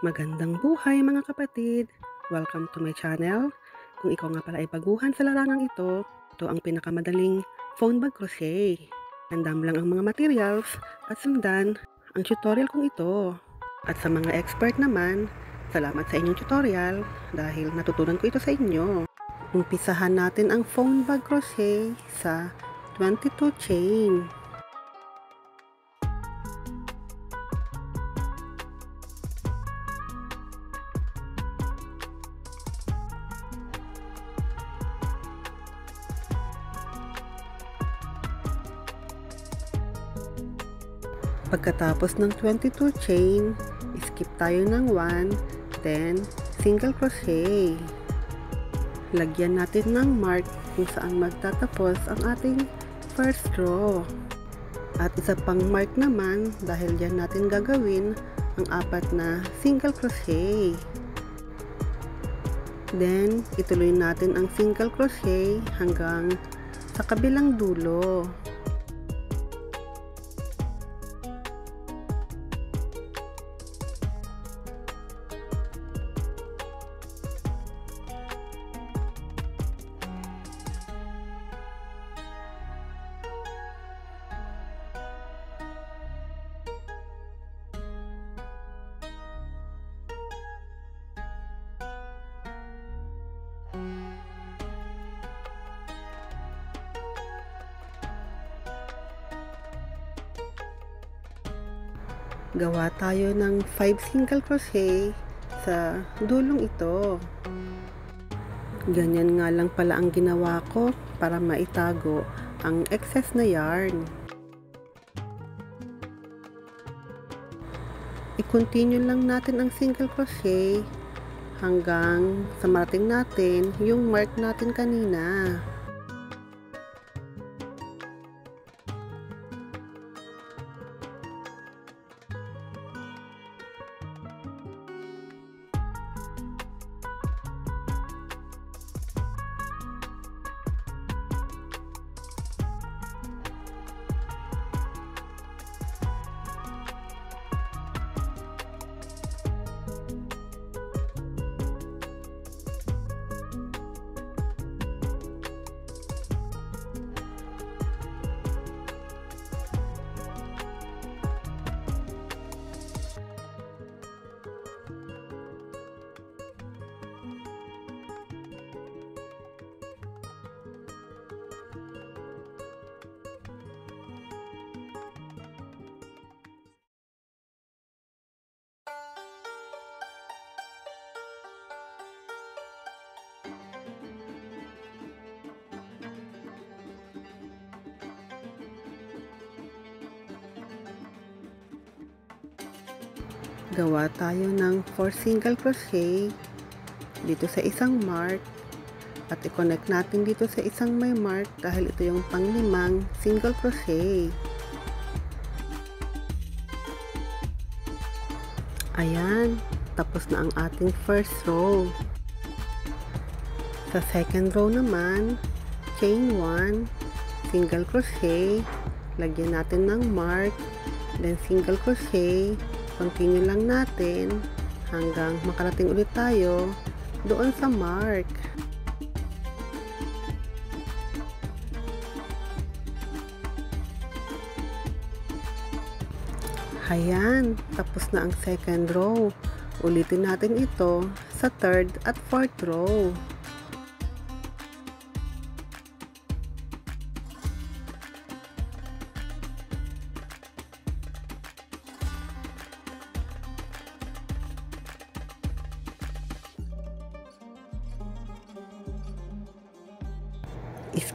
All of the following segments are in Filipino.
Magandang buhay mga kapatid! Welcome to my channel. Kung ikaw nga pala ay baguhan sa larangang ito ang pinakamadaling phone bag crochet. Handam lang ang mga materials at sundan ang tutorial kong ito. At sa mga expert naman, salamat sa inyong tutorial dahil natutunan ko ito sa inyo. Umpisahan natin ang phone bag crochet sa 22 chain. Pagkatapos ng 22 chain, skip tayo ng 1, then single crochet. Lagyan natin ng mark kung saan magtatapos ang ating first row. At isa pang mark naman dahil dyan natin gagawin ang 4 na single crochet. Then, ituloy natin ang single crochet hanggang sa kabilang dulo. Gawa tayo ng 5 single crochet sa dulong ito. Ganyan nga lang pala ang ginawa ko para maitago ang excess na yarn. I-continue lang natin ang single crochet hanggang sa marating natin yung mark natin kanina. Gawa tayo ng 4 single crochet dito sa isang mark at i-connect natin dito sa isang may mark dahil ito yung pang-5 single crochet. Ayan, tapos na ang ating first row. Sa second row naman, chain 1, single crochet, lagyan natin ng mark, then single crochet, continue lang natin hanggang makarating ulit tayo doon sa mark. Ayan, tapos na ang second row. Ulitin natin ito sa third at fourth row.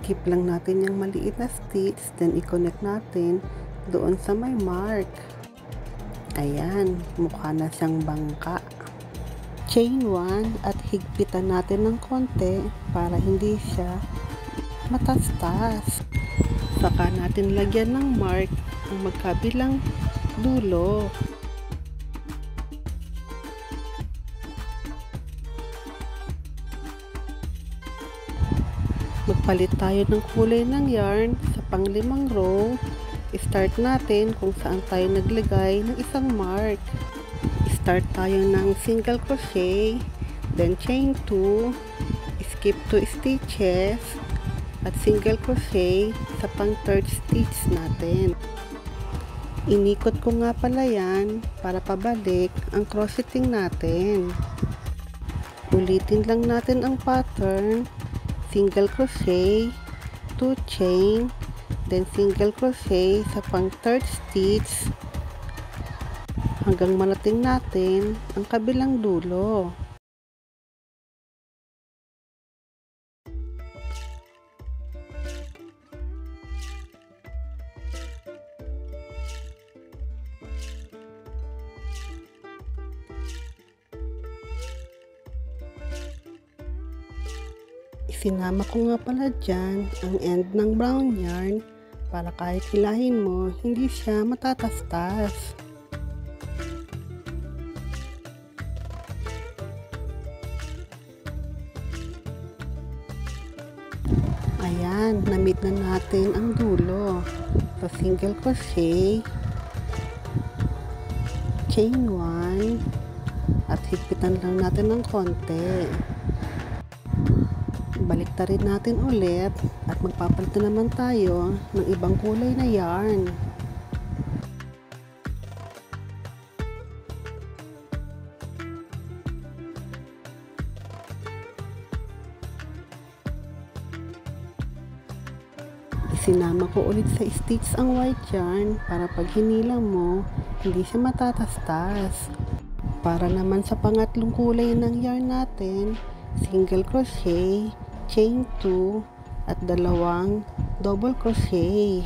Skip lang natin yung maliit na stitch, then i-connect natin doon sa may mark. Ayan, mukha na siyang bangka. Chain 1 at higpitan natin ng konti para hindi siya matastas. Saka natin lagyan ng mark ang magkabilang dulo. Magpalit tayo ng kulay ng yarn sa pang-5 row. Start natin kung saan tayo naglagay ng isang mark. Start tayo ng single crochet, then chain 2, skip 2 stitches, at single crochet sa pang third stitch natin. Inikot ko nga pala yan para pabalik ang crocheting natin. Ulitin lang natin ang pattern, single crochet, 2 chain, then single crochet sa pang third stitch hanggang marating natin ang kabilang dulo. Isinama ko nga pala dyan ang end ng brown yarn para kahit hilahin mo, hindi siya matatastas. Ayan, na-meet na natin ang dulo. So, single crochet, chain 1, at higpitan lang natin ng konti. Baliktarin natin ulit at magpapalit na naman tayo ng ibang kulay na yarn. Sinama ko ulit sa stitch ang white yarn para pag hinila mo, hindi siya matatastas. Para naman sa pangatlong kulay ng yarn natin, single crochet, chain 2, at dalawang double crochet.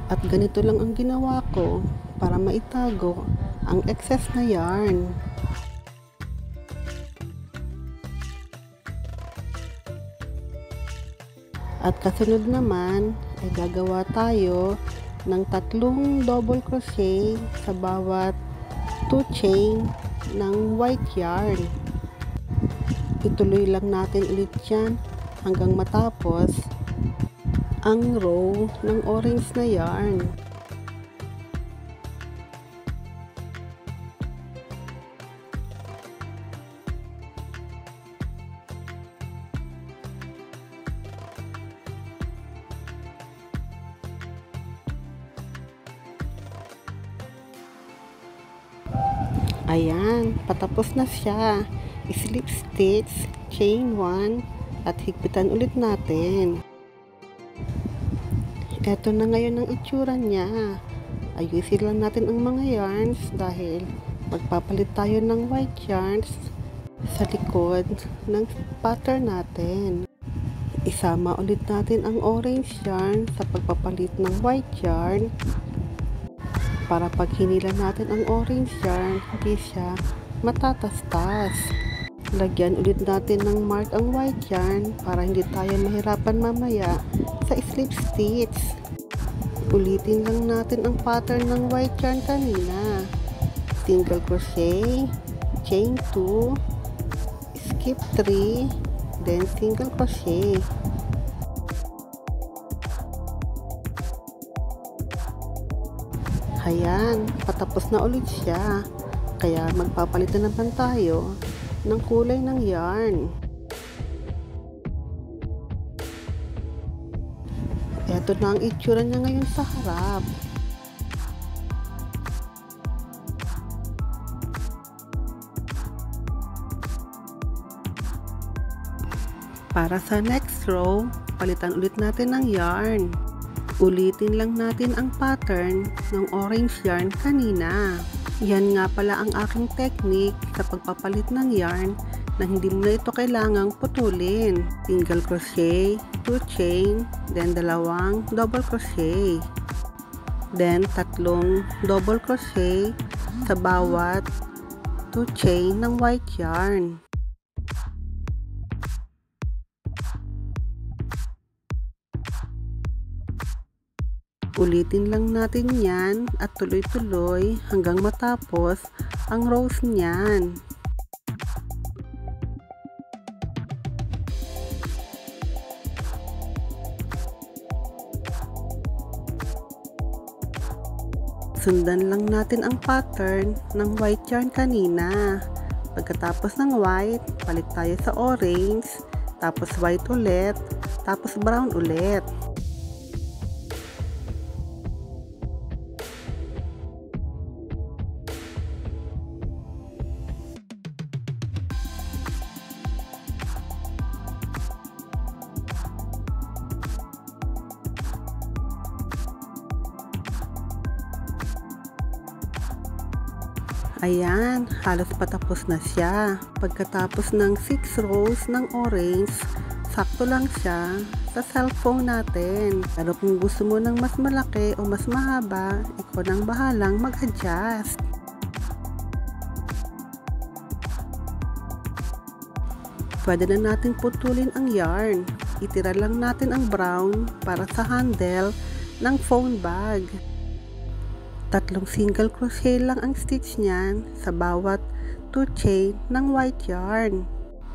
At ganito lang ang ginawa ko para maitago ang excess na yarn. At kasunod naman ay gagawa tayo ng 3 double crochet sa bawat 2 chain ng white yarn. Ituloy lang natin ulit yan hanggang matapos ang row ng orange na yarn. Ayan, patapos na siya. Slip stitch, chain 1, at higpitan ulit natin. Eto na ngayon ang itsura niya. Ayusin lang natin ang mga yarns dahil magpapalit tayo ng white yarns sa likod ng pattern natin. Isama ulit natin ang orange yarn sa pagpapalit ng white yarn para pag hinila natin ang orange yarn, hindi siya matatastas. Lagyan ulit natin ng mark ang white yarn para hindi tayo mahirapan mamaya sa slip stitch. Ulitin lang natin ang pattern ng white yarn kanina. Single crochet, chain 2, skip 3, then single crochet. Ayan, patapos na ulit siya. Kaya magpapalit na naman tayo ng kulay ng yarn. Ito na ang itsura niya ngayon sa harap. Para sa next row, palitan ulit natin ng yarn. Ulitin lang natin ang pattern ng orange yarn kanina. Yan nga pala ang aking technique sa pagpapalit ng yarn na hindi mo na ito kailangang putulin. Single crochet, 2 chain, then dalawang double crochet. Then 3 double crochet sa bawat 2 chain ng white yarn. Ulitin lang natin yan at tuloy-tuloy hanggang matapos ang rows niyan. Sundan lang natin ang pattern ng white yarn kanina. Pagkatapos ng white, palit tayo sa orange, tapos white ulit, tapos brown ulit. Ayan, halos patapos na siya. Pagkatapos ng 6 rows ng orange, sakto lang siya sa cellphone natin. Pero kung gusto mo ng mas malaki o mas mahaba, ikaw nang bahalang mag-adjust. Pwede na natin putulin ang yarn. Itira lang natin ang brown para sa handle ng phone bag. 3 single crochet lang ang stitch niyan sa bawat 2 chain ng white yarn.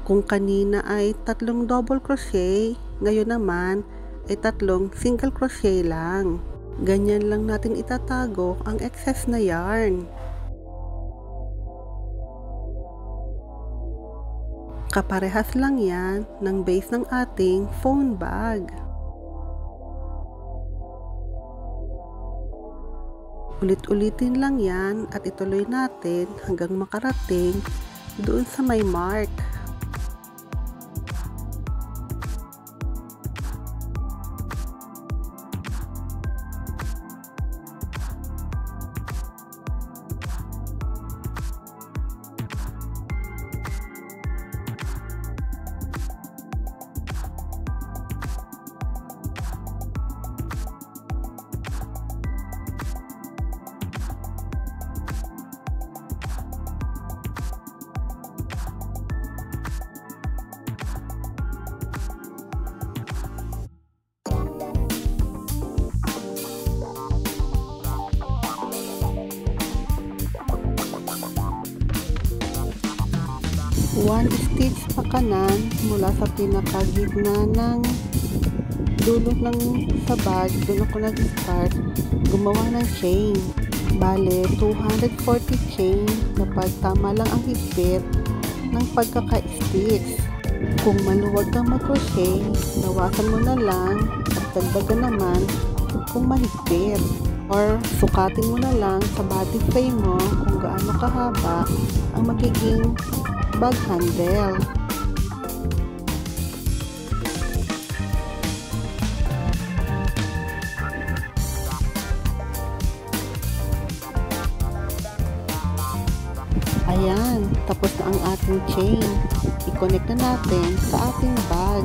Kung kanina ay 3 double crochet, ngayon naman ay 3 single crochet lang. Ganyan lang natin itatago ang excess na yarn. Kaparehas lang yan ng base ng ating phone bag. Ulit-ulitin lang yan at ituloy natin hanggang makarating doon sa may mark. One stitch pa kanan mula sa pinakagitna ng dulo ng sa bag. Doon ako nag-start gumawa ng chain. Bale, 240 chain kapag tama lang ang higpit ng pagkaka-stitch. Kung maluwag kang mag-crochet, bawasan mo na lang at dagdagan naman kung mahigpit. Or sukatin mo na lang sa body frame mo kung gaano kahaba ang magiging bag handle. Ayan, tapos na ang ating chain. I-connect na natin sa ating bag.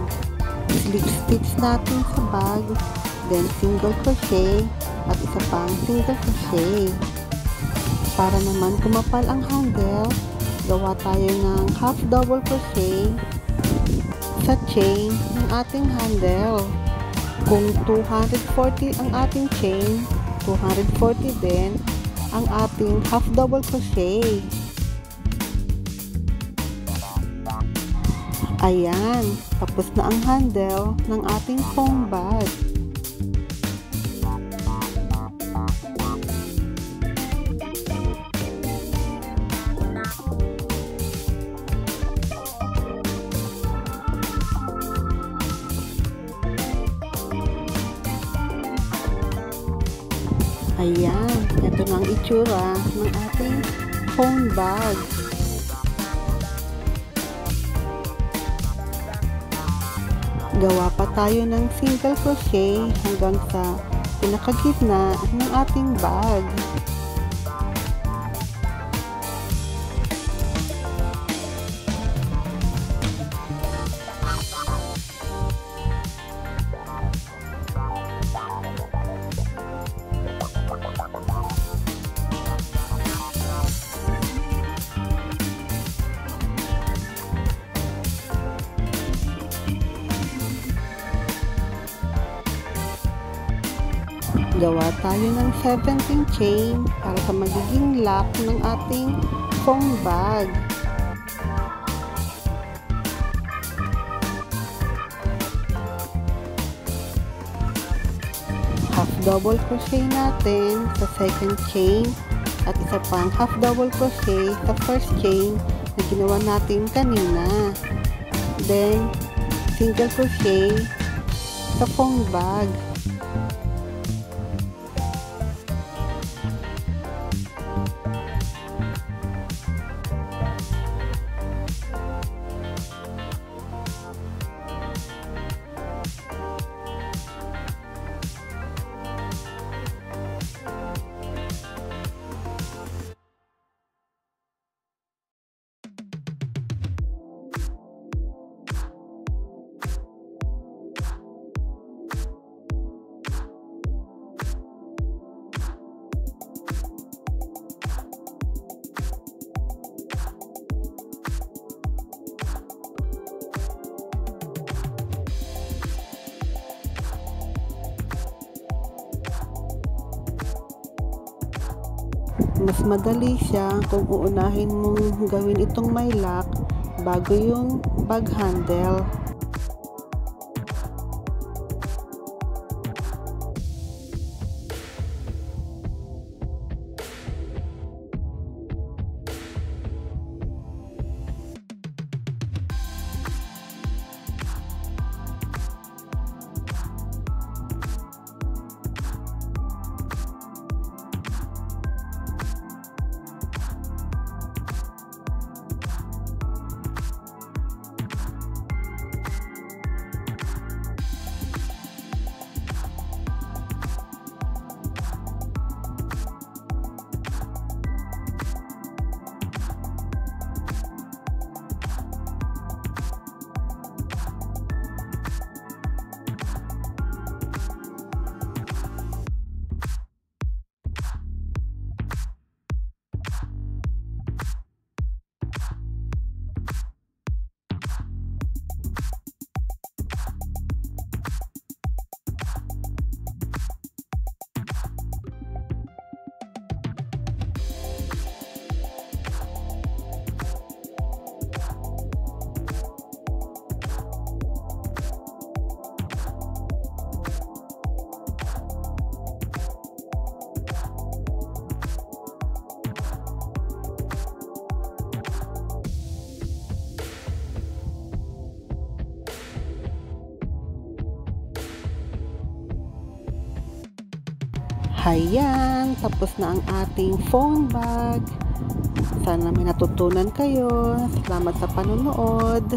Slip stitch natin sa bag, then single crochet at isa pang single crochet. Para naman kumapal ang handle, gawa tayo ng half double crochet sa chain ng ating handle. Kung 240 ang ating chain, 240 din ang ating half double crochet. Ayan, tapos na ang handle ng ating phone bag. Ayan, ito na ang itsura ng ating phone bag. Gawa pa tayo ng single crochet hanggang sa pinakagitna ng ating bag. Gawa tayo ng 17 chain para sa magiging lock ng ating phone bag. Half double crochet natin sa second chain at isa pang half double crochet sa first chain na ginawa natin kanina. Then, single crochet sa phone bag. Mas madali siya kung uunahin mong gawin itong may lock bago yung bag handle. Hayan, tapos na ang ating phone bag. Sana may natutunan kayo. Salamat sa panonood.